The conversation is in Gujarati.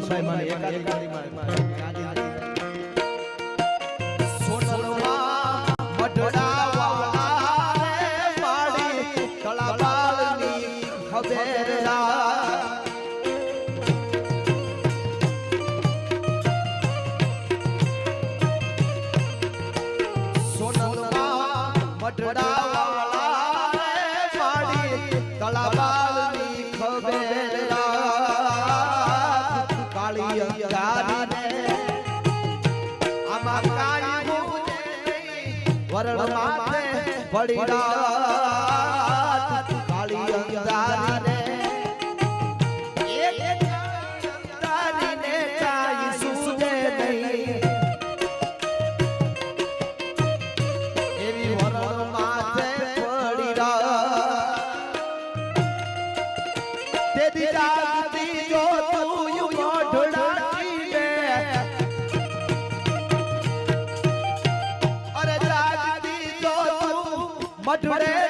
સોનભાઈ મને એકાદી સોનલમાં મઢડા વાળા માડી તળાવાળની ખબેરા સોનલમાં મઢડા વાળા માડી તળાવાળની ખબેરા કાળી અંગારીને આમાં કાળી વરણ માથે પડી રાત કાળી અંગારીને એક અંગારીને કાઈ સૂજે નહીં એવી વરણ માથે પડી રાત તેથી જાગતી જો તું મોઢડાની બે અરે જાગતી જો તું મઢડે